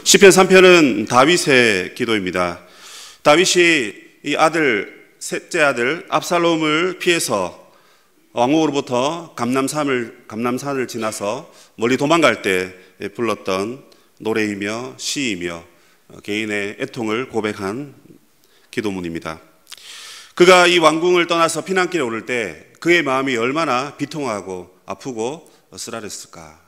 시편 3편은 다윗의 기도입니다. 다윗이 이 셋째 아들 압살롬을 피해서 왕후로부터 감람산을 지나서 멀리 도망갈 때 불렀던 노래이며 시이며 개인의 애통을 고백한 기도문입니다. 그가 이 왕궁을 떠나서 피난길에 오를 때 그의 마음이 얼마나 비통하고 아프고 쓰라렸을까.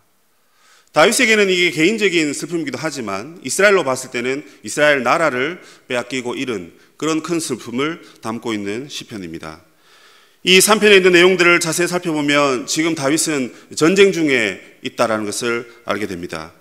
다윗에게는 이게 개인적인 슬픔이기도 하지만 이스라엘로 봤을 때는 이스라엘 나라를 빼앗기고 잃은 그런 큰 슬픔을 담고 있는 시편입니다. 이 3편에 있는 내용들을 자세히 살펴보면 지금 다윗은 전쟁 중에 있다는 것을 알게 됩니다.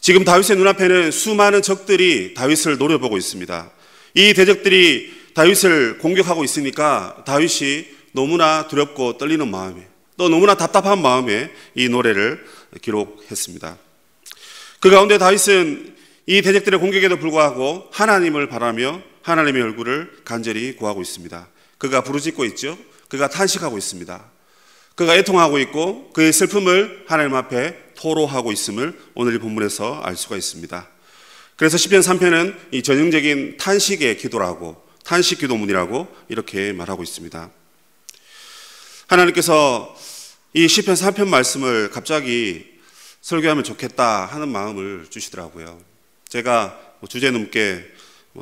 지금 다윗의 눈앞에는 수많은 적들이 다윗을 노려보고 있습니다. 이 대적들이 다윗을 공격하고 있으니까 다윗이 너무나 두렵고 떨리는 마음에 또 너무나 답답한 마음에 이 노래를 기록했습니다. 그 가운데 다윗은 이 대적들의 공격에도 불구하고 하나님을 바라며 하나님의 얼굴을 간절히 구하고 있습니다. 그가 부르짖고 있죠. 그가 탄식하고 있습니다. 그가 애통하고 있고 그의 슬픔을 하나님 앞에 토로하고 있음을 오늘 이 본문에서 알 수가 있습니다. 그래서 시편 3편은 이 전형적인 탄식의 기도라고, 탄식 기도문이라고 이렇게 말하고 있습니다. 하나님께서 이 시편 3편 말씀을 갑자기 설교하면 좋겠다 하는 마음을 주시더라고요. 제가 주제 넘게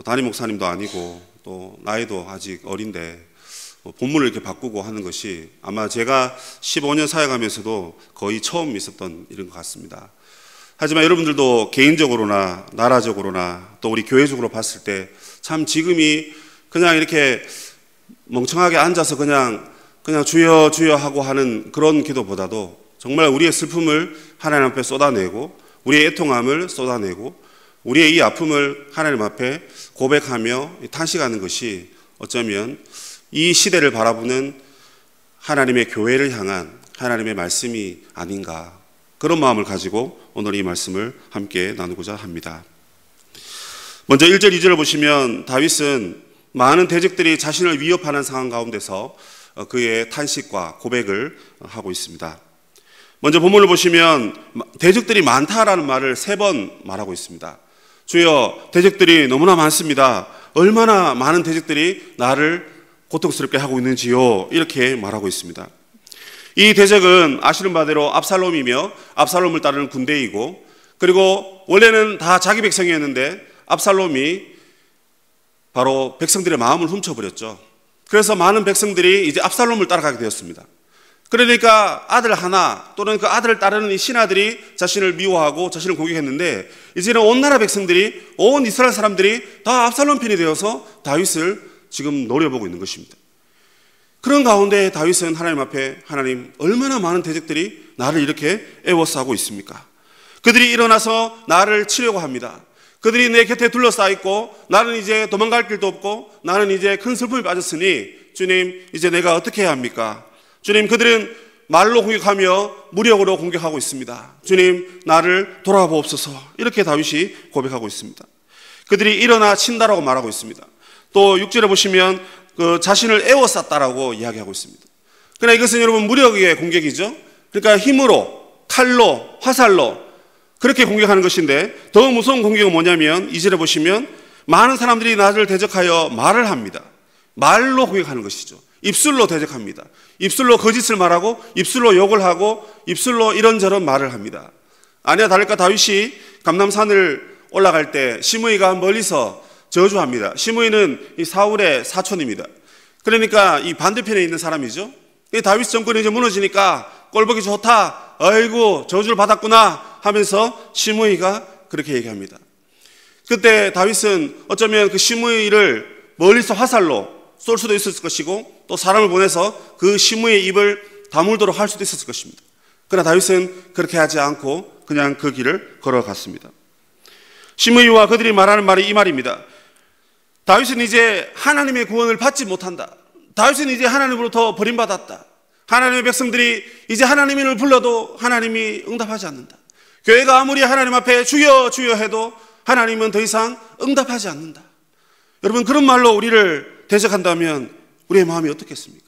담임 목사님도 아니고 또 나이도 아직 어린데 본문을 이렇게 바꾸고 하는 것이 아마 제가 15년 사역하면서도 거의 처음 있었던 일인 것 같습니다. 하지만 여러분들도 개인적으로나 나라적으로나 또 우리 교회적으로 봤을 때 참 지금이 그냥 이렇게 멍청하게 앉아서 그냥 주여 주여 하고 하는 그런 기도보다도 정말 우리의 슬픔을 하나님 앞에 쏟아내고 우리의 애통함을 쏟아내고 우리의 이 아픔을 하나님 앞에 고백하며 탄식하는 것이 어쩌면 이 시대를 바라보는 하나님의 교회를 향한 하나님의 말씀이 아닌가, 그런 마음을 가지고 오늘 이 말씀을 함께 나누고자 합니다. 먼저 1절 2절을 보시면 다윗은 많은 대적들이 자신을 위협하는 상황 가운데서 그의 탄식과 고백을 하고 있습니다. 먼저 본문을 보시면 대적들이 많다라는 말을 3번 말하고 있습니다. 주여, 대적들이 너무나 많습니다. 얼마나 많은 대적들이 나를 고통스럽게 하고 있는지요, 이렇게 말하고 있습니다. 이 대적은 아시는 바대로 압살롬이며 압살롬을 따르는 군대이고, 그리고 원래는 다 자기 백성이었는데 압살롬이 바로 백성들의 마음을 훔쳐버렸죠. 그래서 많은 백성들이 이제 압살롬을 따라가게 되었습니다. 그러니까 아들 하나 또는 그 아들을 따르는 이 신하들이 자신을 미워하고 자신을 공격했는데, 이제는 온 나라 백성들이, 온 이스라엘 사람들이 다 압살롬 편이 되어서 다윗을 지금 노려보고 있는 것입니다. 그런 가운데 다윗은 하나님 앞에, 하나님, 얼마나 많은 대적들이 나를 이렇게 애워싸고 있습니까? 그들이 일어나서 나를 치려고 합니다. 그들이 내 곁에 둘러싸여 있고 나는 이제 도망갈 길도 없고 나는 이제 큰 슬픔에 빠졌으니 주님, 이제 내가 어떻게 해야 합니까? 주님, 그들은 말로 공격하며 무력으로 공격하고 있습니다. 주님, 나를 돌아보옵소서. 이렇게 다윗이 고백하고 있습니다. 그들이 일어나 친다라고 말하고 있습니다. 또 6절에 보시면 그 자신을 애워쌌다라고 이야기하고 있습니다. 그러나 이것은 여러분 무력의 공격이죠. 그러니까 힘으로, 칼로, 화살로 그렇게 공격하는 것인데, 더 무서운 공격은 뭐냐면 2절에 보시면 많은 사람들이 나를 대적하여 말을 합니다. 말로 공격하는 것이죠. 입술로 대적합니다. 입술로 거짓을 말하고 입술로 욕을 하고 입술로 이런저런 말을 합니다. 아니야 다를까 다윗이 감람산을 올라갈 때 시므이가 멀리서 저주합니다. 시므이는 이 사울의 사촌입니다. 그러니까 이 반대편에 있는 사람이죠. 다윗 정권이 이제 무너지니까 꼴보기 좋다, 아이고 저주를 받았구나 하면서 시므이가 그렇게 얘기합니다. 그때 다윗은 어쩌면 그 시므이를 멀리서 화살로 쏠 수도 있었을 것이고 또 사람을 보내서 그 시므이의 입을 다물도록 할 수도 있었을 것입니다. 그러나 다윗은 그렇게 하지 않고 그냥 그 길을 걸어갔습니다. 시므이와 그들이 말하는 말이 이 말입니다. 다윗은 이제 하나님의 구원을 받지 못한다. 다윗은 이제 하나님으로부터 버림받았다. 하나님의 백성들이 이제 하나님을 불러도 하나님이 응답하지 않는다. 교회가 아무리 하나님 앞에 주여 주여 해도 하나님은 더 이상 응답하지 않는다. 여러분, 그런 말로 우리를 대적한다면 우리의 마음이 어떻겠습니까?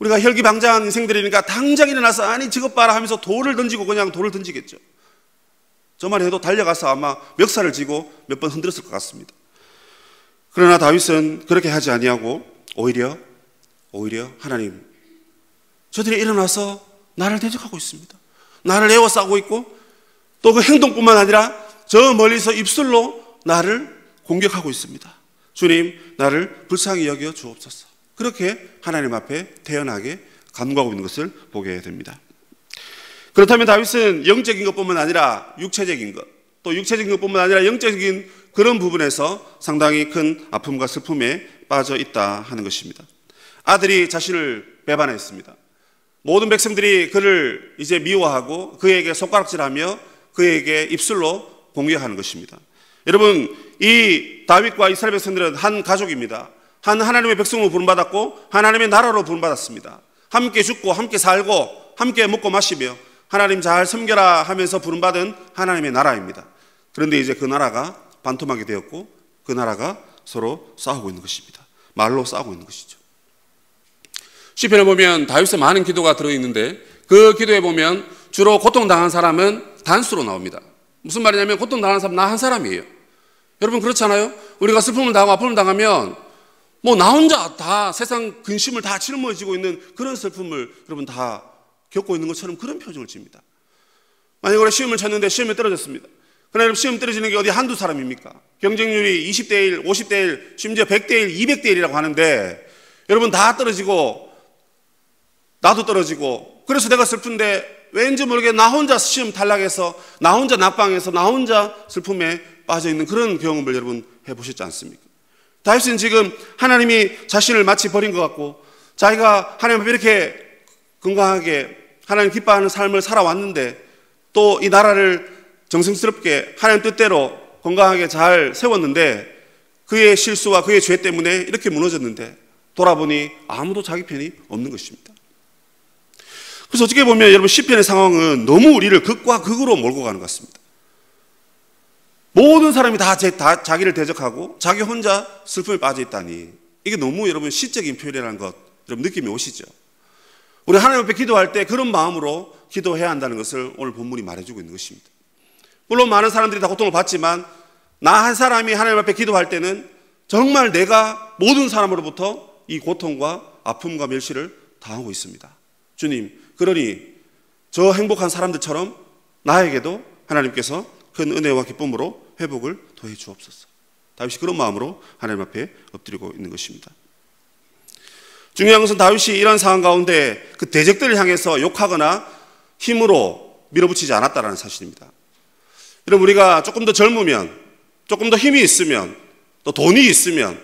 우리가 혈기방장한 인생들이니까 당장 일어나서 아니 저것 봐라 하면서 돌을 던지고 그냥 돌을 던지겠죠. 저만 해도 달려가서 아마 멱살을 쥐고 몇 번 흔들었을 것 같습니다. 그러나 다윗은 그렇게 하지 아니하고 오히려 하나님, 저들이 일어나서 나를 대적하고 있습니다. 나를 에워싸고 있고 또 그 행동뿐만 아니라 저 멀리서 입술로 나를 공격하고 있습니다. 주님, 나를 불쌍히 여겨 주옵소서. 그렇게 하나님 앞에 태연하게 간구하고 있는 것을 보게 됩니다. 그렇다면 다윗은 영적인 것뿐만 아니라 육체적인 것, 또 육체적인 것뿐만 아니라 영적인 그런 부분에서 상당히 큰 아픔과 슬픔에 빠져 있다 하는 것입니다. 아들이 자신을 배반했습니다. 모든 백성들이 그를 이제 미워하고 그에게 손가락질하며 그에게 입술로 공격하는 것입니다. 여러분, 이 다윗과 이스라엘 백성들은 한 가족입니다. 한 하나님의 백성으로 부름받았고 하나님의 나라로 부름받았습니다. 함께 죽고 함께 살고 함께 먹고 마시며 하나님 잘 섬겨라 하면서 부름받은 하나님의 나라입니다. 그런데 이제 그 나라가 반토막이 되었고 그 나라가 서로 싸우고 있는 것입니다. 말로 싸우고 있는 것이죠. 시편에 보면 다윗의 많은 기도가 들어있는데 그 기도에 보면 주로 고통당한 사람은 단수로 나옵니다. 무슨 말이냐면 고통당하는 사람 나 한 사람이에요. 여러분 그렇잖아요? 우리가 슬픔을 당하고 아픔을 당하면 뭐 나 혼자 다 세상 근심을 다 짊어지고 있는 그런 슬픔을 여러분 다 겪고 있는 것처럼 그런 표정을 칩니다. 만약에 올해 시험을 쳤는데 시험에 떨어졌습니다. 그러나 여러분 시험 떨어지는 게 어디 한두 사람입니까? 경쟁률이 20대 1, 50대 1, 심지어 100대 1, 200대 1이라고 하는데 여러분 다 떨어지고 나도 떨어지고 그래서 내가 슬픈데 왠지 모르게 나 혼자 시험 탈락해서 나 혼자 낙방해서 나 혼자 슬픔에 빠져있는 그런 경험을 여러분 해보셨지 않습니까? 다윗은 지금 하나님이 자신을 마치 버린 것 같고 자기가 하나님 앞에 이렇게 건강하게 하나님 기뻐하는 삶을 살아왔는데 또 이 나라를 정성스럽게 하나님 뜻대로 건강하게 잘 세웠는데 그의 실수와 그의 죄 때문에 이렇게 무너졌는데 돌아보니 아무도 자기 편이 없는 것입니다. 그래서 어떻게 보면 여러분 시편의 상황은 너무 우리를 극과 극으로 몰고 가는 것 같습니다. 모든 사람이 다 자기를 대적하고 자기 혼자 슬픔에 빠져 있다니 이게 너무 여러분 시적인 표현이라는 것 여러분 느낌이 오시죠? 우리 하나님 앞에 기도할 때 그런 마음으로 기도해야 한다는 것을 오늘 본문이 말해주고 있는 것입니다. 물론 많은 사람들이 다 고통을 받지만 나 한 사람이 하나님 앞에 기도할 때는 정말 내가 모든 사람으로부터 이 고통과 아픔과 멸시를 당하고 있습니다. 주님, 그러니 저 행복한 사람들처럼 나에게도 하나님께서 큰 은혜와 기쁨으로 회복을 더해 주옵소서. 다윗이 그런 마음으로 하나님 앞에 엎드리고 있는 것입니다. 중요한 것은 다윗이 이런 상황 가운데 그 대적들을 향해서 욕하거나 힘으로 밀어붙이지 않았다는 사실입니다. 여러분 우리가 조금 더 젊으면 조금 더 힘이 있으면 또 돈이 있으면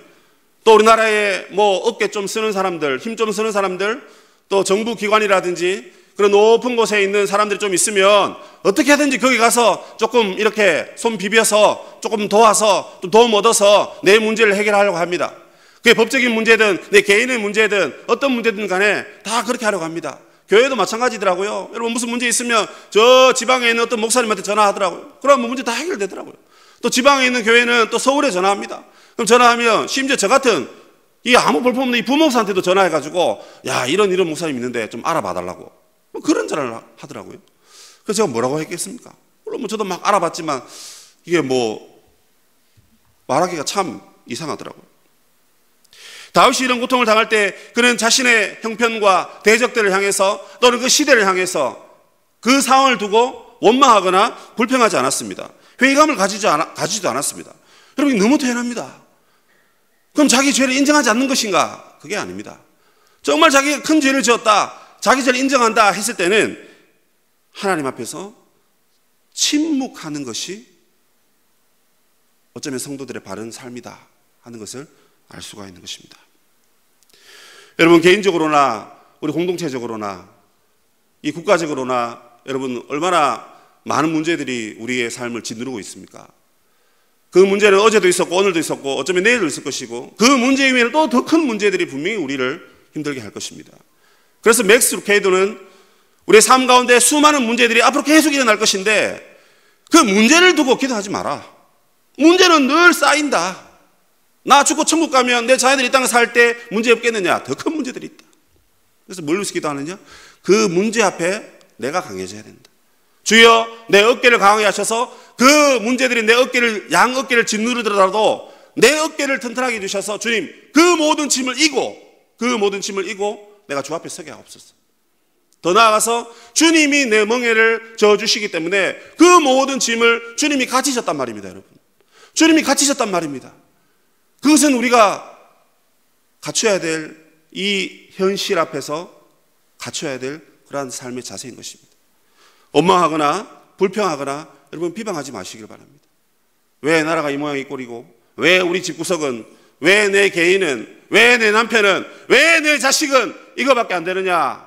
또 우리나라에 뭐 어깨 좀 쓰는 사람들, 힘 좀 쓰는 사람들 또 정부 기관이라든지 그런 높은 곳에 있는 사람들이 좀 있으면 어떻게 하든지 거기 가서 조금 이렇게 손 비벼서 조금 도와서 좀 도움 얻어서 내 문제를 해결하려고 합니다. 그게 법적인 문제든 내 개인의 문제든 어떤 문제든 간에 다 그렇게 하려고 합니다. 교회도 마찬가지더라고요. 여러분 무슨 문제 있으면 저 지방에 있는 어떤 목사님한테 전화하더라고요. 그러면 문제 다 해결되더라고요. 또 지방에 있는 교회는 또 서울에 전화합니다. 그럼 전화하면 심지어 저 같은 이 아무 볼품없는 이 부목사한테도 전화해가지고 야 이런 목사님 있는데 좀 알아봐달라고 뭐 그런 전화를 하더라고요. 그래서 제가 뭐라고 했겠습니까? 물론 뭐 저도 막 알아봤지만 이게 뭐 말하기가 참 이상하더라고요. 다윗이 이런 고통을 당할 때 그는 자신의 형편과 대적들을 향해서 또는 그 시대를 향해서 그 상황을 두고 원망하거나 불평하지 않았습니다. 회의감을 가지지도 않았습니다. 여러분 너무 대단합니다. 그럼 자기 죄를 인정하지 않는 것인가? 그게 아닙니다. 정말 자기가 큰 죄를 지었다, 자기 죄를 인정한다 했을 때는 하나님 앞에서 침묵하는 것이 어쩌면 성도들의 바른 삶이다 하는 것을 알 수가 있는 것입니다. 여러분 개인적으로나 우리 공동체적으로나 이 국가적으로나 여러분 얼마나 많은 문제들이 우리의 삶을 짓누르고 있습니까? 그 문제는 어제도 있었고 오늘도 있었고 어쩌면 내일도 있을 것이고 그 문제 이외에는 또 더 큰 문제들이 분명히 우리를 힘들게 할 것입니다. 그래서 맥스 루케이도는 우리의 삶 가운데 수많은 문제들이 앞으로 계속 일어날 것인데 그 문제를 두고 기도하지 마라. 문제는 늘 쌓인다. 나 죽고 천국 가면 내 자녀들이 이 땅에 살 때 문제 없겠느냐? 더 큰 문제들이 있다. 그래서 뭘 위해서 기도하느냐? 그 문제 앞에 내가 강해져야 된다. 주여 내 어깨를 강하게 하셔서 그 문제들이 내 어깨를, 양 어깨를 짓누르더라도 내 어깨를 튼튼하게 해주셔서 주님, 그 모든 짐을 이고 내가 주 앞에 서게 하옵소서. 더 나아가서 주님이 내 멍에를 져주시기 때문에 그 모든 짐을 주님이 같이 졌단 말입니다, 여러분. 주님이 같이 졌단 말입니다. 그것은 우리가 갖춰야 될, 이 현실 앞에서 갖춰야 될 그러한 삶의 자세인 것입니다. 원망하거나 불평하거나 여러분 비방하지 마시길 바랍니다. 왜 나라가 이 모양이 꼴이고, 왜 우리 집구석은, 왜 내 개인은, 왜 내 남편은, 왜 내 자식은 이거밖에 안 되느냐.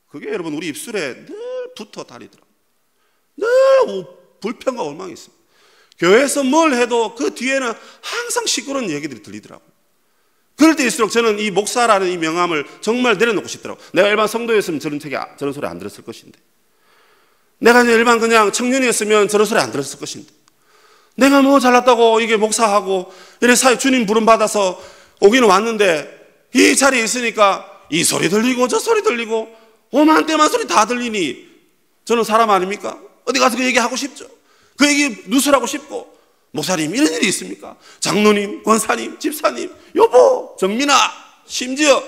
그게 여러분 우리 입술에 늘 붙어 다니더라고요. 늘 불평과 원망이 있습니다. 교회에서 뭘 해도 그 뒤에는 항상 시끄러운 얘기들이 들리더라고요. 그럴 때일수록 저는 이 목사라는 이 명함을 정말 내려놓고 싶더라고요. 내가 일반 성도였으면 저런 소리 안 들었을 것인데, 내가 일반 그냥 청년이었으면 저런 소리 안 들었을 것인데, 내가 뭐 잘났다고 이게 목사하고 이래 주님 부름 받아서 오기는 왔는데 이 자리에 있으니까 이 소리 들리고 저 소리 들리고 오만때만 소리 다 들리니 저는 사람 아닙니까? 어디 가서 그 얘기하고 싶죠. 그 얘기 누설하고 싶고, 목사님 이런 일이 있습니까? 장로님, 권사님, 집사님, 여보, 정민아, 심지어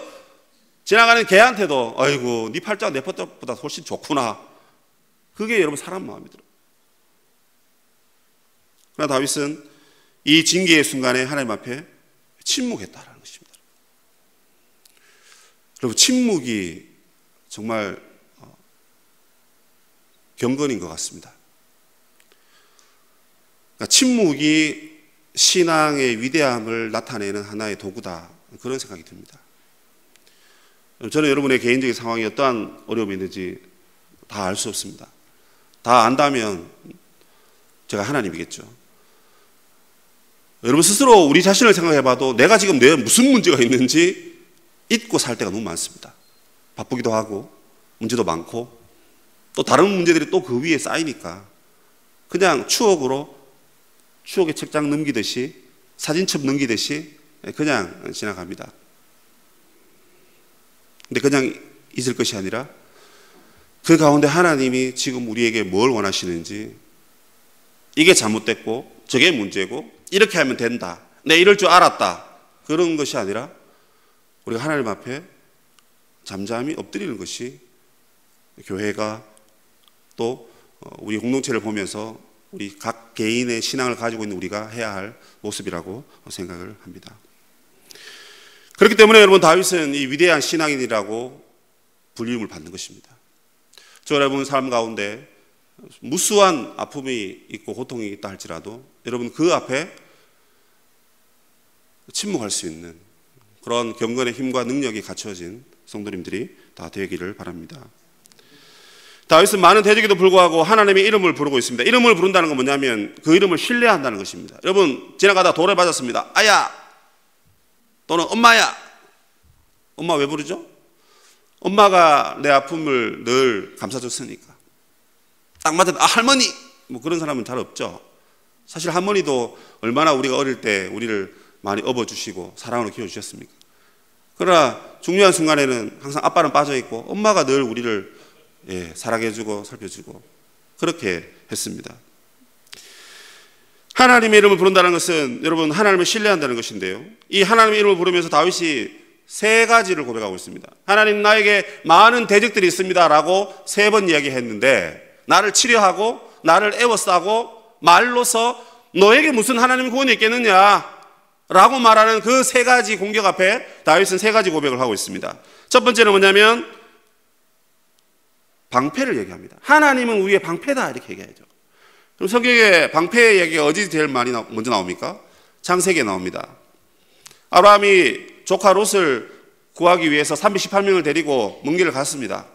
지나가는 개한테도 아이고 네 팔자가 내 팔자보다 훨씬 좋구나. 그게 여러분 사람 마음이더라고요. 그러나 다윗은 이 징계의 순간에 하나님 앞에 침묵했다라는 것입니다. 여러분, 침묵이 정말 경건인 것 같습니다. 그러니까 침묵이 신앙의 위대함을 나타내는 하나의 도구다, 그런 생각이 듭니다. 저는 여러분의 개인적인 상황이 어떠한 어려움이 있는지 다 알 수 없습니다. 다 안다면 제가 하나님이겠죠. 여러분 스스로 우리 자신을 생각해봐도 내가 지금 내 무슨 문제가 있는지 잊고 살 때가 너무 많습니다. 바쁘기도 하고 문제도 많고 또 다른 문제들이 또 그 위에 쌓이니까 그냥 추억의 책장 넘기듯이, 사진첩 넘기듯이 그냥 지나갑니다. 근데 그냥 잊을 것이 아니라 그 가운데 하나님이 지금 우리에게 뭘 원하시는지, 이게 잘못됐고 저게 문제고 이렇게 하면 된다, 내 이럴 줄 알았다, 그런 것이 아니라 우리가 하나님 앞에 잠잠히 엎드리는 것이 교회가 또 우리 공동체를 보면서 우리 각 개인의 신앙을 가지고 있는 우리가 해야 할 모습이라고 생각을 합니다. 그렇기 때문에 여러분 다윗은 이 위대한 신앙인이라고 불림을 받는 것입니다. 저 여러분 삶 가운데 무수한 아픔이 있고 고통이 있다 할지라도 여러분 그 앞에 침묵할 수 있는 그런 경건의 힘과 능력이 갖춰진 성도님들이 다 되기를 바랍니다. 다윗은 많은 대적에도 불구하고 하나님의 이름을 부르고 있습니다. 이름을 부른다는 건 뭐냐면 그 이름을 신뢰한다는 것입니다. 여러분 지나가다 돌을 맞았습니다. 아야 또는 엄마야. 엄마 왜 부르죠? 엄마가 내 아픔을 늘 감싸줬으니까. 딱 맞아, 할머니! 뭐 그런 사람은 잘 없죠. 사실 할머니도 얼마나 우리가 어릴 때 우리를 많이 업어주시고 사랑으로 키워주셨습니까? 그러나 중요한 순간에는 항상 아빠는 빠져있고 엄마가 늘 우리를 사랑해주고 살펴주고 그렇게 했습니다. 하나님의 이름을 부른다는 것은 여러분 하나님을 신뢰한다는 것인데요, 이 하나님의 이름을 부르면서 다윗이 세 가지를 고백하고 있습니다. 하나님 나에게 많은 대적들이 있습니다 라고 3번 이야기했는데, 나를 치려하고 나를 애워싸고 말로서 너에게 무슨 하나님의 구원이 있겠느냐 라고 말하는 그 3가지 공격 앞에 다윗은 3가지 고백을 하고 있습니다. 첫 번째는 뭐냐면 방패를 얘기합니다. 하나님은 우리의 방패다 이렇게 얘기하죠. 그럼 성경에 방패의 얘기가 어디 제일 많이 먼저 나옵니까? 창세기에 나옵니다. 아브라함이 조카 롯을 구하기 위해서 318명을 데리고 먼 길을 갔습니다.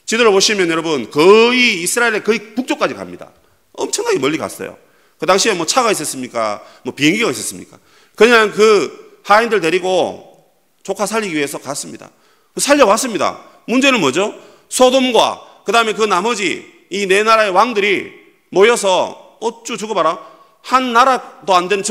지도를 보시면 여러분 거의 이스라엘의 거의 북쪽까지 갑니다. 엄청나게 멀리 갔어요. 그 당시에 뭐 차가 있었습니까? 뭐 비행기가 있었습니까? 그냥 그 하인들 데리고 조카 살리기 위해서 갔습니다. 살려왔습니다. 문제는 뭐죠? 소돔과 그 다음에 그 나머지 이 4나라의 왕들이 모여서 어쭈 저거 봐라, 한 나라도 안 되는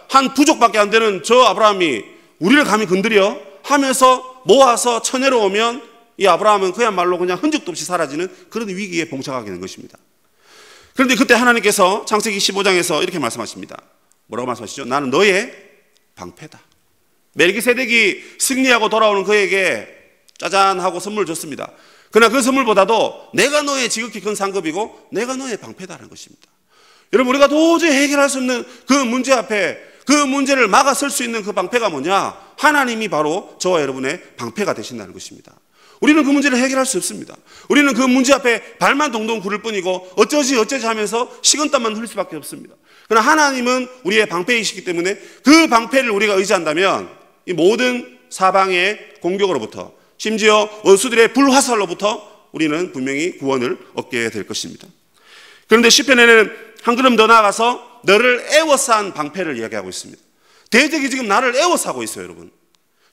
한 부족밖에 안 되는 저 아브라함이 우리를 감히 건드려 하면서 모아서 쳐내려 오면 이 아브라함은 그야말로 그냥 흔적도 없이 사라지는 그런 위기에 봉착하게 된 것입니다. 그런데 그때 하나님께서 창세기 15장에서 이렇게 말씀하십니다. 뭐라고 말씀하시죠? 나는 너의 방패다. 멜기세덱이 승리하고 돌아오는 그에게 짜잔 하고 선물을 줬습니다. 그러나 그 선물보다도 내가 너의 지극히 큰 상급이고 내가 너의 방패다라는 것입니다. 여러분, 우리가 도저히 해결할 수 없는 그 문제 앞에 그 문제를 막아설 수 있는 그 방패가 뭐냐? 하나님이 바로 저와 여러분의 방패가 되신다는 것입니다. 우리는 그 문제를 해결할 수 없습니다. 우리는 그 문제 앞에 발만 동동 구를 뿐이고 어쩌지 하면서 식은땀만 흘릴 수밖에 없습니다. 그러나 하나님은 우리의 방패이시기 때문에 그 방패를 우리가 의지한다면 이 모든 사방의 공격으로부터, 심지어 원수들의 불화살로부터 우리는 분명히 구원을 얻게 될 것입니다. 그런데 시편에는 한 걸음 더 나아가서 너를 애워싼 방패를 이야기하고 있습니다. 대적이 지금 나를 애워싸고 있어요, 여러분.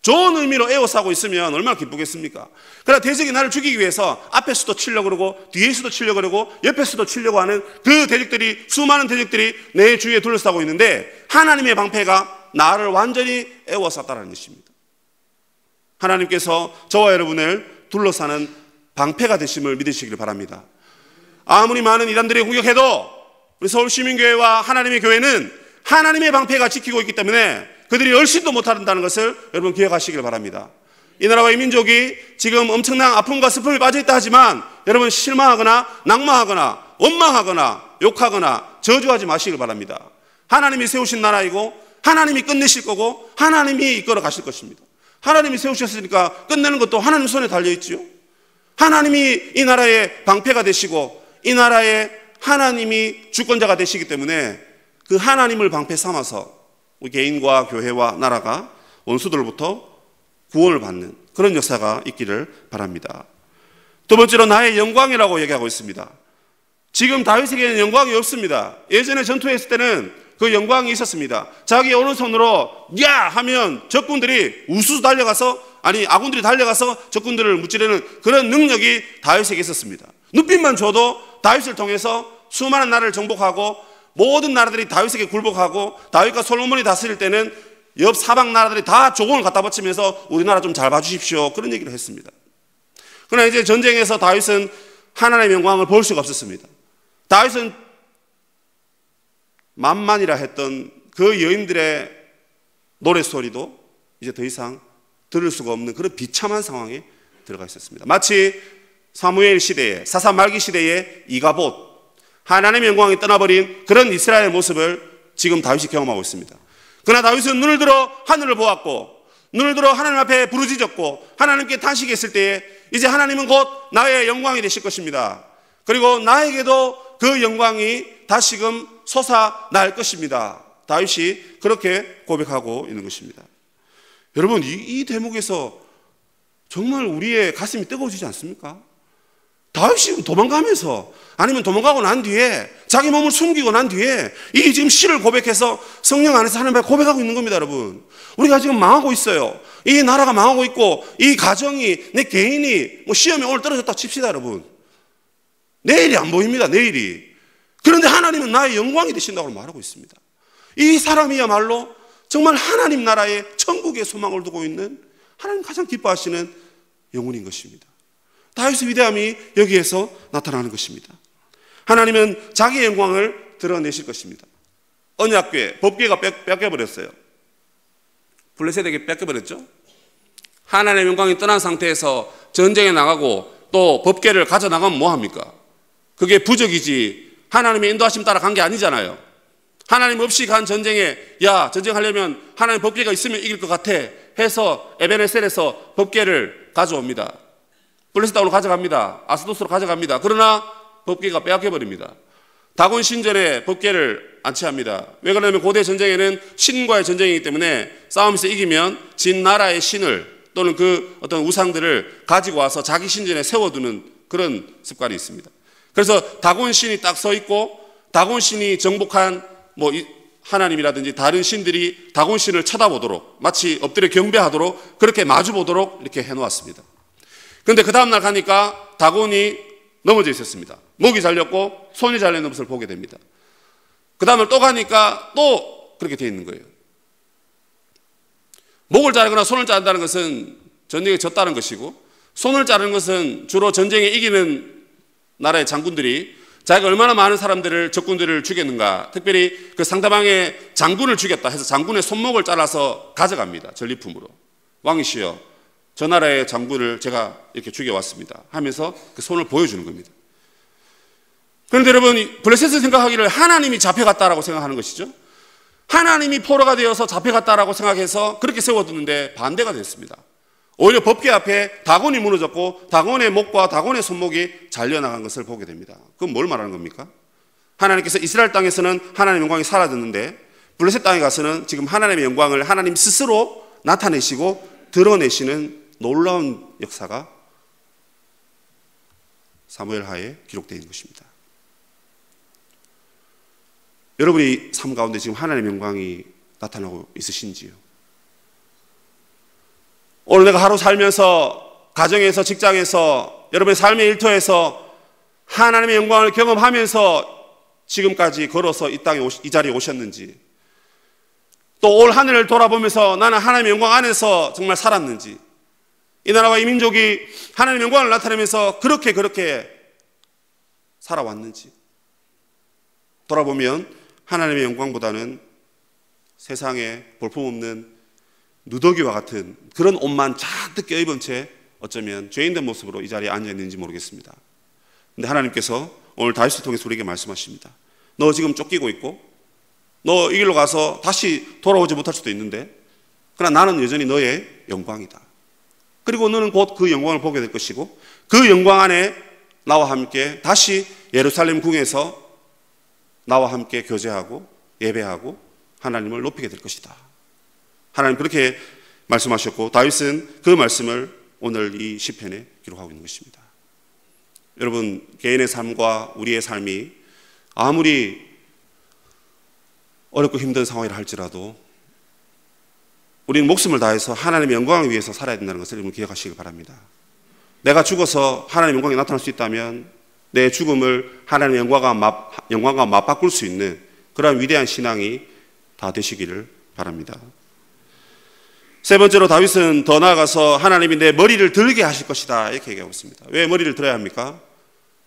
좋은 의미로 애워싸고 있으면 얼마나 기쁘겠습니까? 그러나 대적이 나를 죽이기 위해서 앞에서도 치려고 그러고 뒤에서도 치려고 그러고 옆에서도 치려고 하는 그 대적들이, 수많은 대적들이 내 주위에 둘러싸고 있는데 하나님의 방패가 나를 완전히 애워쌌다는 것입니다. 하나님께서 저와 여러분을 둘러싸는 방패가 되심을 믿으시길 바랍니다. 아무리 많은 이단들이 공격해도 우리 서울시민교회와 하나님의 교회는 하나님의 방패가 지키고 있기 때문에 그들이 얼씬도 못한다는 것을 여러분 기억하시길 바랍니다. 이 나라와 이 민족이 지금 엄청난 아픔과 슬픔에 빠져있다 하지만 여러분 실망하거나 낙망하거나 원망하거나 욕하거나 저주하지 마시길 바랍니다. 하나님이 세우신 나라이고 하나님이 끝내실 거고 하나님이 이끌어 가실 것입니다. 하나님이 세우셨으니까 끝내는 것도 하나님 손에 달려있지요. 하나님이 이 나라의 방패가 되시고 이 나라의 하나님이 주권자가 되시기 때문에 그 하나님을 방패 삼아서 우리 개인과 교회와 나라가 원수들로부터 구원을 받는 그런 역사가 있기를 바랍니다. 두 번째로 나의 영광이라고 얘기하고 있습니다. 지금 다윗에게는 영광이 없습니다. 예전에 전투했을 때는 그 영광이 있었습니다. 자기 오른손으로 야 하면 적군들이 우수수 달려가서, 아니 아군들이 달려가서 적군들을 무찌르는 그런 능력이 다윗에게 있었습니다. 눈빛만 줘도 다윗을 통해서 수많은 나라를 정복하고 모든 나라들이 다윗에게 굴복하고 다윗과 솔로몬이 다스릴 때는 옆 사방 나라들이 다 조공을 갖다 바치면서 우리나라 좀 잘 봐주십시오, 그런 얘기를 했습니다. 그러나 이제 전쟁에서 다윗은 하나님의 영광을 볼 수가 없었습니다. 다윗은 만만이라 했던 그 여인들의 노랫소리도 이제 더 이상 들을 수가 없는 그런 비참한 상황에 들어가 있었습니다. 마치 사무엘 시대에, 사사 말기 시대에 이가봇, 하나님의 영광이 떠나버린 그런 이스라엘의 모습을 지금 다윗이 경험하고 있습니다. 그러나 다윗은 눈을 들어 하늘을 보았고 눈을 들어 하나님 앞에 부르짖었고 하나님께 탄식했을 때에 이제 하나님은 곧 나의 영광이 되실 것입니다. 그리고 나에게도 그 영광이 다시금 솟아날 것입니다. 다윗이 그렇게 고백하고 있는 것입니다. 여러분, 이 대목에서 정말 우리의 가슴이 뜨거워지지 않습니까? 다윗이 도망가면서, 아니면 도망가고 난 뒤에 자기 몸을 숨기고 난 뒤에 이 지금 시를 고백해서 성령 안에서 하나님 앞에 고백하고 있는 겁니다. 여러분, 우리가 지금 망하고 있어요. 이 나라가 망하고 있고 이 가정이, 내 개인이 시험에 오늘 떨어졌다 칩시다. 여러분, 내일이 안 보입니다. 내일이. 그런데 하나님은 나의 영광이 되신다고 말하고 있습니다. 이 사람이야말로 정말 하나님 나라의 천국의 소망을 두고 있는 하나님 가장 기뻐하시는 영혼인 것입니다. 다윗의 위대함이 여기에서 나타나는 것입니다. 하나님은 자기의 영광을 드러내실 것입니다. 언약궤, 법궤가 뺏겨버렸어요. 블레셋에게 뺏겨버렸죠. 하나님의 영광이 떠난 상태에서 전쟁에 나가고 또 법궤를 가져나가면 뭐합니까? 그게 부적이지 하나님의 인도하심 따라 간 게 아니잖아요. 하나님 없이 간 전쟁에, 야, 전쟁하려면 하나님 법궤가 있으면 이길 것 같아 해서 에베네셀에서 법궤를 가져옵니다. 블레셋 땅으로 가져갑니다. 아스도스로 가져갑니다. 그러나 법궤가 빼앗겨버립니다. 다곤 신전에 법궤를 안치합니다. 왜 그러냐면 고대 전쟁에는 신과의 전쟁이기 때문에 싸움에서 이기면 진 나라의 신을 또는 그 어떤 우상들을 가지고 와서 자기 신전에 세워두는 그런 습관이 있습니다. 그래서 다곤 신이 딱 서 있고 다곤 신이 정복한 하나님이라든지 다른 신들이 다곤 신을 쳐다보도록, 마치 엎드려 경배하도록 그렇게 마주보도록 이렇게 해놓았습니다. 그런데 그 다음날 가니까 다곤이 넘어져 있었습니다. 목이 잘렸고 손이 잘리는 것을 보게 됩니다. 그 다음날 또 가니까 또 그렇게 되어 있는 거예요. 목을 자르거나 손을 자른다는 것은 전쟁에 졌다는 것이고, 손을 자르는 것은 주로 전쟁에 이기는 나라의 장군들이 자기가 얼마나 많은 사람들을, 적군들을 죽였는가. 특별히 그 상대방의 장군을 죽였다 해서 장군의 손목을 잘라서 가져갑니다. 전리품으로. 왕이시여, 저 나라의 장군을 제가 이렇게 죽여왔습니다 하면서 그 손을 보여주는 겁니다. 그런데 여러분, 블레셋은 생각하기를 하나님이 잡혀갔다라고 생각하는 것이죠. 하나님이 포로가 되어서 잡혀갔다라고 생각해서 그렇게 세워두는데 반대가 됐습니다. 오히려 법궤 앞에 다곤이 무너졌고 다곤의 목과 다곤의 손목이 잘려나간 것을 보게 됩니다. 그건 뭘 말하는 겁니까? 하나님께서 이스라엘 땅에서는 하나님의 영광이 사라졌는데 블레셋 땅에 가서는 지금 하나님의 영광을 하나님 스스로 나타내시고 드러내시는 놀라운 역사가 사무엘 하에 기록되어 있는 것입니다. 여러분의 삶 가운데 지금 하나님의 영광이 나타나고 있으신지요? 오늘 내가 하루 살면서, 가정에서, 직장에서, 여러분의 삶의 일터에서 하나님의 영광을 경험하면서 지금까지 걸어서 이 땅에 이 자리에 오셨는지, 또 올 한 해를 돌아보면서 나는 하나님의 영광 안에서 정말 살았는지, 이 나라와 이 민족이 하나님의 영광을 나타내면서 그렇게 살아왔는지 돌아보면 하나님의 영광보다는 세상에 볼품없는 누더기와 같은 그런 옷만 잔뜩 껴입은 채 어쩌면 죄인된 모습으로 이 자리에 앉아있는지 모르겠습니다. 근데 하나님께서 오늘 다윗을 통해서 우리에게 말씀하십니다. 너 지금 쫓기고 있고 너 이 길로 가서 다시 돌아오지 못할 수도 있는데 그러나 나는 여전히 너의 영광이다. 그리고 너는 곧 그 영광을 보게 될 것이고 그 영광 안에 나와 함께 다시 예루살렘 궁에서 나와 함께 교제하고 예배하고 하나님을 높이게 될 것이다. 하나님 그렇게 말씀하셨고 다윗은 그 말씀을 오늘 이 시편에 기록하고 있는 것입니다. 여러분, 개인의 삶과 우리의 삶이 아무리 어렵고 힘든 상황이라 할지라도 우리는 목숨을 다해서 하나님의 영광을 위해서 살아야 된다는 것을 여러분 기억하시기 바랍니다. 내가 죽어서 하나님의 영광이 나타날 수 있다면 내 죽음을 하나님의 영광과 맞바꿀 수 있는 그러한 위대한 신앙이 다 되시기를 바랍니다. 세 번째로 다윗은 더 나아가서 하나님이 내 머리를 들게 하실 것이다 이렇게 얘기하고 있습니다. 왜 머리를 들어야 합니까?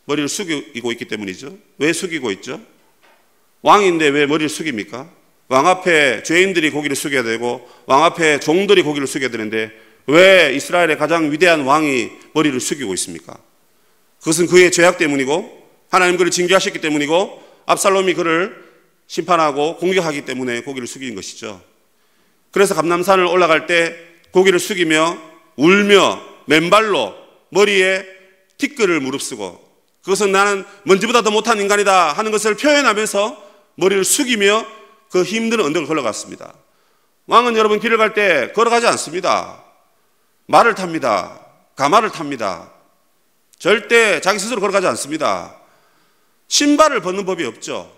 머리를 숙이고 있기 때문이죠. 왜 숙이고 있죠? 왕인데 왜 머리를 숙입니까? 왕 앞에 죄인들이 고기를 숙여야 되고 왕 앞에 종들이 고기를 숙여야 되는데 왜 이스라엘의 가장 위대한 왕이 머리를 숙이고 있습니까? 그것은 그의 죄악 때문이고 하나님 그를 징계하셨기 때문이고 압살롬이 그를 심판하고 공격하기 때문에 고기를 숙인 것이죠. 그래서 감람산을 올라갈 때 고기를 숙이며 울며 맨발로 머리에 티끌을 무릅쓰고 그것은 나는 먼지보다 더 못한 인간이다 하는 것을 표현하면서 머리를 숙이며 그 힘든 언덕을 걸어갔습니다. 왕은 여러분 길을 갈 때 걸어가지 않습니다. 말을 탑니다. 가마를 탑니다. 절대 자기 스스로 걸어가지 않습니다. 신발을 벗는 법이 없죠.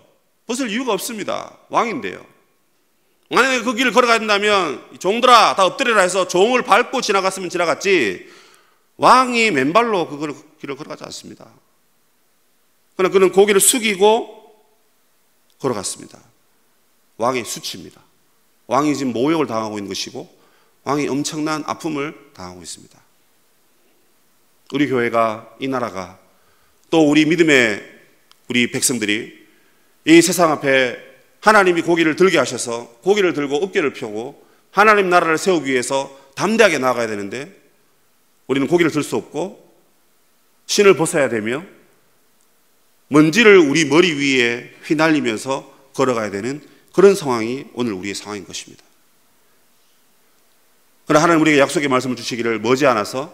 벗을 이유가 없습니다. 왕인데요. 만약에 그 길을 걸어가야 된다면 종들아 다 엎드려라 해서 종을 밟고 지나갔으면 지나갔지 왕이 맨발로 그 길을 걸어가지 않습니다. 그러나 그는 고개를 숙이고 걸어갔습니다. 왕의 수치입니다. 왕이 지금 모욕을 당하고 있는 것이고 왕이 엄청난 아픔을 당하고 있습니다. 우리 교회가, 이 나라가, 또 우리 믿음의 우리 백성들이 이 세상 앞에 하나님이 고기를 들게 하셔서 고기를 들고 어깨를 펴고 하나님 나라를 세우기 위해서 담대하게 나아가야 되는데 우리는 고기를 들 수 없고 신을 벗어야 되며 먼지를 우리 머리 위에 휘날리면서 걸어가야 되는 그런 상황이 오늘 우리의 상황인 것입니다. 그러나 하나님 우리에게 약속의 말씀을 주시기를 머지않아서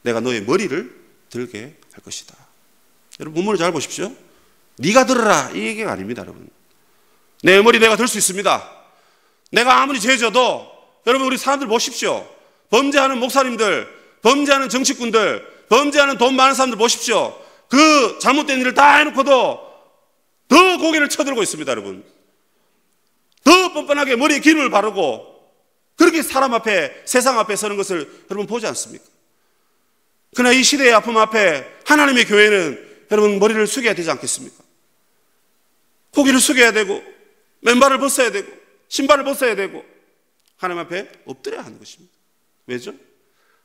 내가 너의 머리를 들게 할 것이다. 여러분 본문을 잘 보십시오. 네가 들어라 이 얘기가 아닙니다. 여러분 내 머리 내가 들 수 있습니다. 내가 아무리 죄져도 여러분 우리 사람들 보십시오. 범죄하는 목사님들, 범죄하는 정치꾼들, 범죄하는 돈 많은 사람들 보십시오. 그 잘못된 일을 다 해놓고도 더 고개를 쳐들고 있습니다. 여러분 더 뻔뻔하게 머리에 기름을 바르고 그렇게 사람 앞에 세상 앞에 서는 것을 여러분 보지 않습니까? 그러나 이 시대의 아픔 앞에 하나님의 교회는 여러분 머리를 숙여야 되지 않겠습니까? 고개를 숙여야 되고 맨발을 벗어야 되고 신발을 벗어야 되고 하나님 앞에 엎드려야 하는 것입니다. 왜죠?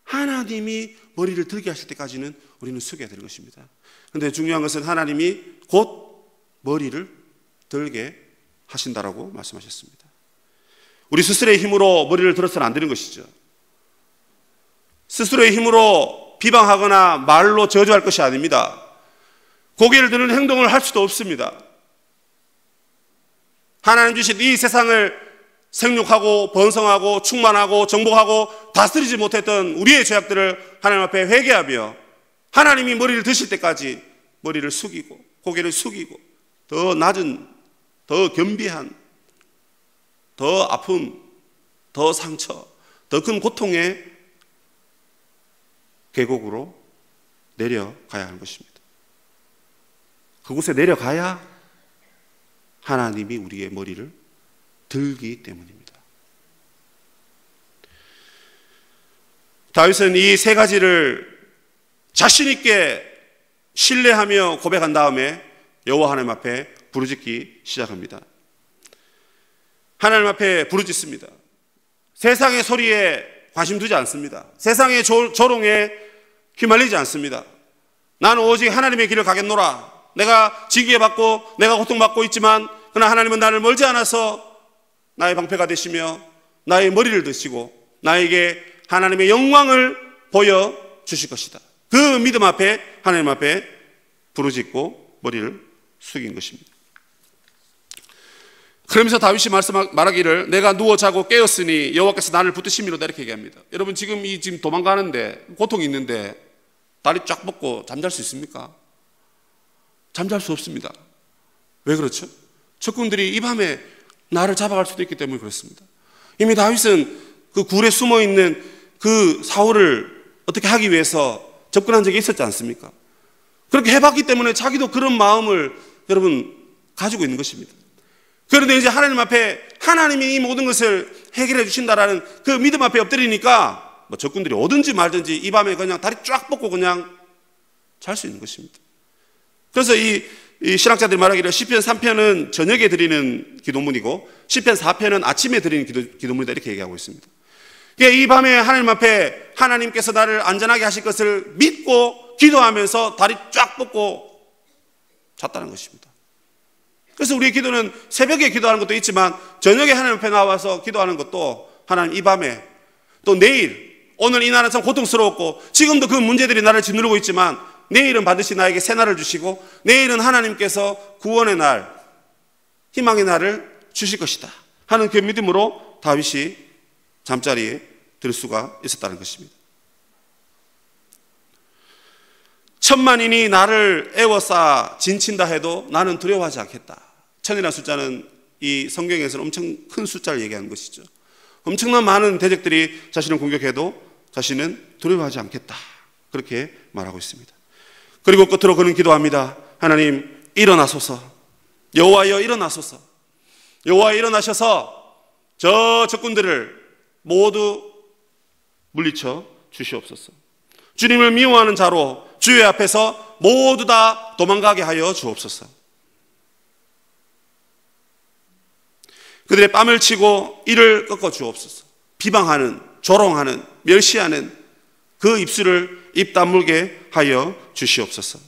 하나님이 머리를 들게 하실 때까지는 우리는 숙여야 되는 것입니다. 그런데 중요한 것은 하나님이 곧 머리를 들게 하신다라고 말씀하셨습니다. 우리 스스로의 힘으로 머리를 들어서는 안 되는 것이죠. 스스로의 힘으로 비방하거나 말로 저주할 것이 아닙니다. 고개를 드는 행동을 할 수도 없습니다. 하나님 주신 이 세상을 생육하고 번성하고 충만하고 정복하고 다스리지 못했던 우리의 죄악들을 하나님 앞에 회개하며 하나님이 머리를 드실 때까지 머리를 숙이고 고개를 숙이고 더 낮은, 더 겸비한, 더 아픔, 더 상처, 더 큰 고통의 계곡으로 내려가야 하는 것입니다. 그곳에 내려가야 하나님이 우리의 머리를 들기 때문입니다. 다윗은 이 세 가지를 자신 있게 신뢰하며 고백한 다음에 여호와 하나님 앞에 부르짖기 시작합니다. 하나님 앞에 부르짖습니다. 세상의 소리에 관심 두지 않습니다. 세상의 조롱에 휘말리지 않습니다. 나는 오직 하나님의 길을 가겠노라. 내가 징계 받고 내가 고통받고 있지만 그러나 하나님은 나를 멀지 않아서 나의 방패가 되시며 나의 머리를 드시고 나에게 하나님의 영광을 보여주실 것이다. 그 믿음 앞에 하나님 앞에 부르짖고 머리를 숙인 것입니다. 그러면서 다윗이 말하기를 내가 누워 자고 깨었으니 여호와께서 나를 붙드심이로다 이렇게 얘기합니다. 여러분 지금 도망가는데 고통이 있는데 다리 쫙 뻗고 잠잘 수 있습니까? 잠잘 수 없습니다. 왜 그렇죠? 적군들이 이 밤에 나를 잡아갈 수도 있기 때문에 그렇습니다. 이미 다윗은 그 굴에 숨어있는 그 사울을 어떻게 하기 위해서 접근한 적이 있었지 않습니까? 그렇게 해봤기 때문에 자기도 그런 마음을 여러분 가지고 있는 것입니다. 그런데 이제 하나님 앞에 하나님이 이 모든 것을 해결해 주신다라는 그 믿음 앞에 엎드리니까 뭐 적군들이 오든지 말든지 이 밤에 그냥 다리 쫙 뻗고 그냥 잘 수 있는 것입니다. 그래서 이 신학자들이 말하기를 시편 3편은 저녁에 드리는 기도문이고 시편 4편은 아침에 드리는 기도문이다 이렇게 얘기하고 있습니다. 이 밤에 하나님 앞에 하나님께서 나를 안전하게 하실 것을 믿고 기도하면서 다리 쫙 뻗고 잤다는 것입니다. 그래서 우리의 기도는 새벽에 기도하는 것도 있지만 저녁에 하나님 앞에 나와서 기도하는 것도 하나님 이 밤에 또 내일 오늘 이 날은 참 고통스러웠고 지금도 그 문제들이 나를 짓누르고 있지만 내일은 반드시 나에게 새 날을 주시고 내일은 하나님께서 구원의 날, 희망의 날을 주실 것이다 하는 그 믿음으로 다윗이 잠자리에 들 수가 있었다는 것입니다. 천만인이 나를 애워싸 진친다 해도 나는 두려워하지 않겠다. 천이라는 숫자는 이 성경에서는 엄청 큰 숫자를 얘기하는 것이죠. 엄청난 많은 대적들이 자신을 공격해도 자신은 두려워하지 않겠다. 그렇게 말하고 있습니다. 그리고 끝으로 그는 기도합니다. 하나님 일어나소서. 여호와여 일어나소서. 여호와여 일어나셔서 저 적군들을 모두 물리쳐 주시옵소서. 주님을 미워하는 자로 주의 앞에서 모두 다 도망가게 하여 주옵소서. 그들의 뺨을 치고 이를 꺾어 주옵소서. 비방하는, 조롱하는, 멸시하는 그 입술을 입 다물게 하여 주시옵소서.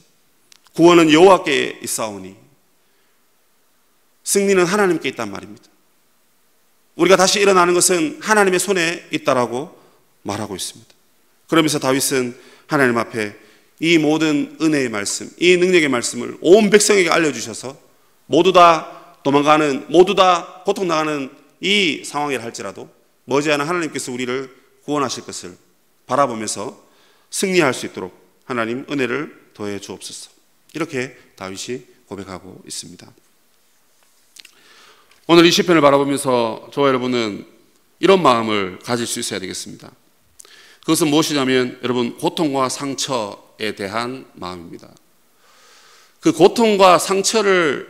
구원은 여호와께 있사오니 승리는 하나님께 있단 말입니다. 우리가 다시 일어나는 것은 하나님의 손에 있다라고 말하고 있습니다. 그러면서 다윗은 하나님 앞에 이 모든 은혜의 말씀, 이 능력의 말씀을 온 백성에게 알려주셔서 모두 다 도망가는, 모두 다 고통당하는 이 상황이라 할지라도 머지않아 하나님께서 우리를 구원하실 것을 바라보면서 승리할 수 있도록 하나님 은혜를 더해 주옵소서. 이렇게 다윗이 고백하고 있습니다. 오늘 이 시편을 바라보면서 저와 여러분은 이런 마음을 가질 수 있어야 되겠습니다. 그것은 무엇이냐면 여러분 고통과 상처에 대한 마음입니다. 그 고통과 상처를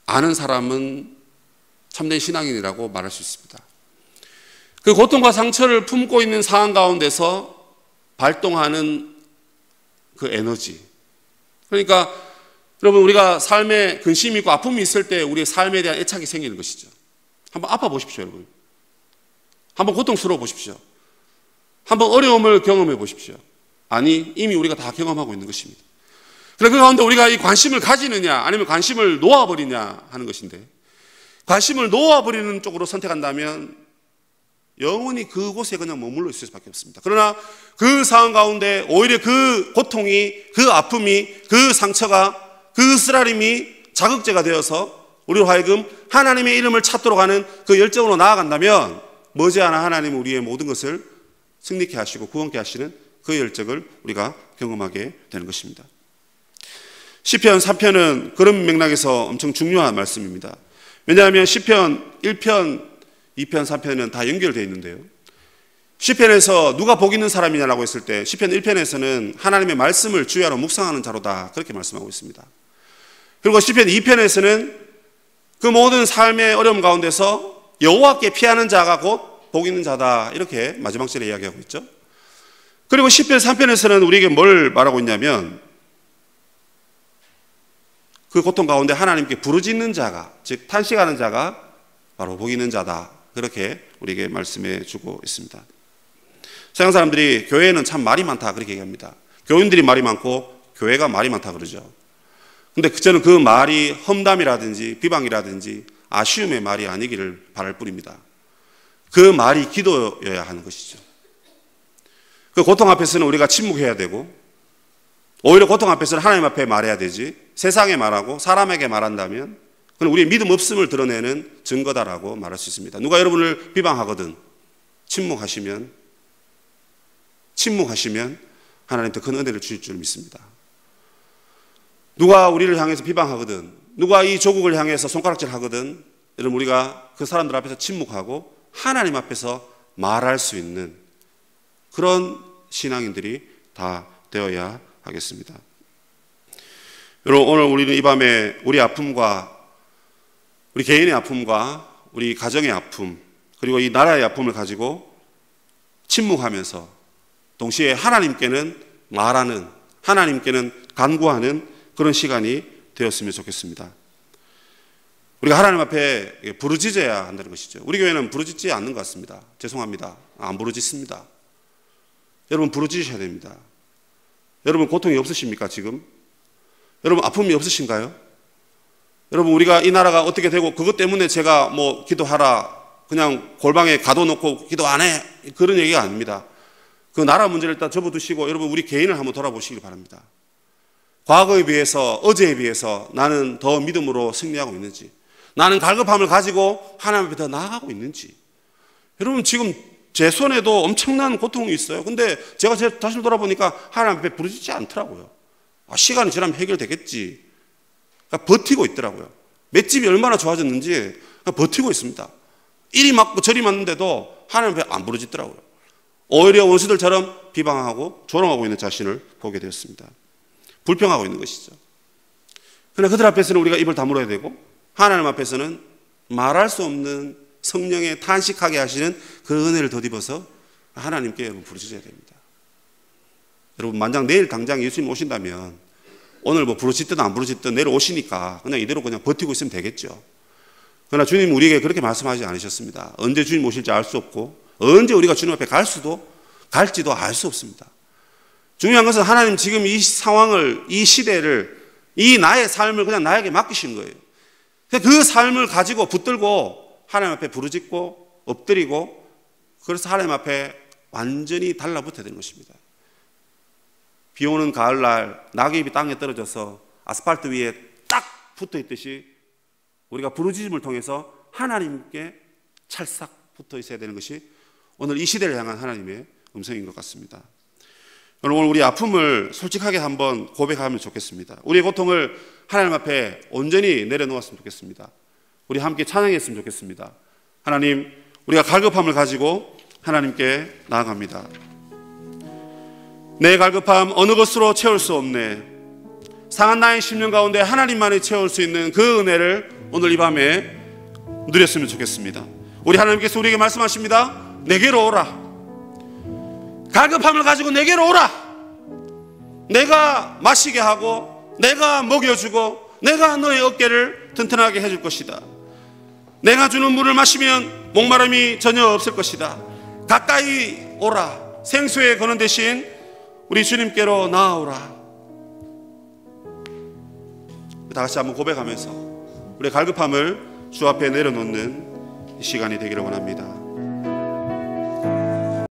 아는 사람은 참된 신앙인이라고 말할 수 있습니다. 그 고통과 상처를 품고 있는 상황 가운데서 발동하는 그 에너지. 그러니까 여러분 우리가 삶에 근심이 있고 아픔이 있을 때 우리의 삶에 대한 애착이 생기는 것이죠. 한번 아파 보십시오, 여러분. 한번 고통스러워 보십시오. 한번 어려움을 경험해 보십시오. 아니, 이미 우리가 다 경험하고 있는 것입니다. 그래, 그 가운데 우리가 이 관심을 가지느냐 아니면 관심을 놓아버리냐 하는 것인데, 관심을 놓아버리는 쪽으로 선택한다면 영원히 그곳에 그냥 머물러 있을 수밖에 없습니다. 그러나 그 상황 가운데 오히려 그 고통이, 그 아픔이, 그 상처가, 그 쓰라림이 자극제가 되어서 우리로 하여금 하나님의 이름을 찾도록 하는 그 열정으로 나아간다면 머지않아 하나님은 우리의 모든 것을 승리케 하시고 구원케 하시는 그 열정을 우리가 경험하게 되는 것입니다. 시편 3편은 그런 맥락에서 엄청 중요한 말씀입니다. 왜냐하면 시편 1편, 2편, 3편은 다 연결되어 있는데요. 시편에서 누가 복 있는 사람이냐라고 했을 때 시편 1편에서는 하나님의 말씀을 주야로 묵상하는 자로다 그렇게 말씀하고 있습니다. 그리고 시편 2편에서는 그 모든 삶의 어려움 가운데서 여호와께 피하는 자가 곧 복 있는 자다 이렇게 마지막 절에 이야기하고 있죠. 그리고 시편 3편에서는 우리에게 뭘 말하고 있냐면 그 고통 가운데 하나님께 부르짖는 자가, 즉 탄식하는 자가 바로 복 있는 자다 그렇게 우리에게 말씀해 주고 있습니다. 서양 사람들이 교회는 참 말이 많다 그렇게 얘기합니다. 교인들이 말이 많고 교회가 말이 많다 그러죠. 근데 저는 그 말이 험담이라든지 비방이라든지 아쉬움의 말이 아니기를 바랄 뿐입니다. 그 말이 기도여야 하는 것이죠. 그 고통 앞에서는 우리가 침묵해야 되고 오히려 고통 앞에서는 하나님 앞에 말해야 되지, 세상에 말하고 사람에게 말한다면 그건 우리의 믿음 없음을 드러내는 증거다라고 말할 수 있습니다. 누가 여러분을 비방하거든 침묵하시면 하나님 더 큰 은혜를 주실 줄 믿습니다. 누가 우리를 향해서 비방하거든, 누가 이 조국을 향해서 손가락질 하거든, 여러분 우리가 그 사람들 앞에서 침묵하고 하나님 앞에서 말할 수 있는 그런 신앙인들이 다 되어야 하겠습니다. 여러분 오늘 우리는 이 밤에 우리 아픔과 우리 개인의 아픔과 우리 가정의 아픔 그리고 이 나라의 아픔을 가지고 침묵하면서 동시에 하나님께는 말하는, 하나님께는 간구하는 그런 시간이 되었으면 좋겠습니다. 우리가 하나님 앞에 부르짖어야 한다는 것이죠. 우리 교회는 부르짖지 않는 것 같습니다. 죄송합니다. 안 부르짖습니다. 여러분 부르짖으셔야 됩니다. 여러분 고통이 없으십니까 지금? 여러분 아픔이 없으신가요? 여러분 우리가 이 나라가 어떻게 되고 그것 때문에 제가 뭐 기도하라 그냥 골방에 가둬놓고 기도 안 해 그런 얘기가 아닙니다. 그 나라 문제를 일단 접어두시고 여러분 우리 개인을 한번 돌아보시기 바랍니다. 과거에 비해서 어제에 비해서 나는 더 믿음으로 승리하고 있는지, 나는 갈급함을 가지고 하나님 앞에 더 나아가고 있는지. 여러분 지금 제 손에도 엄청난 고통이 있어요. 근데 제가 제 자신을 돌아보니까 하나님 앞에 부르짖지 않더라고요. 시간이 지나면 해결되겠지. 그러니까 버티고 있더라고요. 맷집이 얼마나 좋아졌는지 버티고 있습니다. 이리 맞고 저리 맞는데도 하나님 앞에 안 부르짖더라고요. 오히려 원수들처럼 비방하고 조롱하고 있는 자신을 보게 되었습니다. 불평하고 있는 것이죠. 그러나 그들 앞에서는 우리가 입을 다물어야 되고 하나님 앞에서는 말할 수 없는 성령의 탄식하게 하시는 그 은혜를 덧입어서 하나님께 여러분 부르짖어야 됩니다. 여러분 만약 내일 당장 예수님 오신다면 오늘 뭐 부르짖든 안 부르짖든 내일 오시니까 그냥 이대로 그냥 버티고 있으면 되겠죠. 그러나 주님 우리에게 그렇게 말씀하지 않으셨습니다. 언제 주님 오실지 알 수 없고 언제 우리가 주님 앞에 갈지도 알 수 없습니다. 중요한 것은 하나님 지금 이 상황을, 이 시대를, 이 나의 삶을 그냥 나에게 맡기신 거예요. 그 삶을 가지고 붙들고 하나님 앞에 부르짖고 엎드리고 그래서 하나님 앞에 완전히 달라붙어야 되는 것입니다. 비 오는 가을날 낙엽이 땅에 떨어져서 아스팔트 위에 딱 붙어 있듯이 우리가 부르짖음을 통해서 하나님께 찰싹 붙어 있어야 되는 것이 오늘 이 시대를 향한 하나님의 음성인 것 같습니다. 오늘 우리 아픔을 솔직하게 한번 고백하면 좋겠습니다. 우리의 고통을 하나님 앞에 온전히 내려놓았으면 좋겠습니다. 우리 함께 찬양했으면 좋겠습니다. 하나님, 우리가 갈급함을 가지고 하나님께 나아갑니다. 내 갈급함 어느 것으로 채울 수 없네. 상한 나의 심령 가운데 하나님만이 채울 수 있는 그 은혜를 오늘 이 밤에 누렸으면 좋겠습니다. 우리 하나님께서 우리에게 말씀하십니다. 내게로 오라. 갈급함을 가지고 내게로 오라. 내가 마시게 하고 내가 먹여주고 내가 너의 어깨를 튼튼하게 해줄 것이다. 내가 주는 물을 마시면 목마름이 전혀 없을 것이다. 가까이 오라. 생수에 거는 대신 우리 주님께로 나아오라. 다 같이 한번 고백하면서 우리의 갈급함을 주 앞에 내려놓는 이 시간이 되기를 원합니다.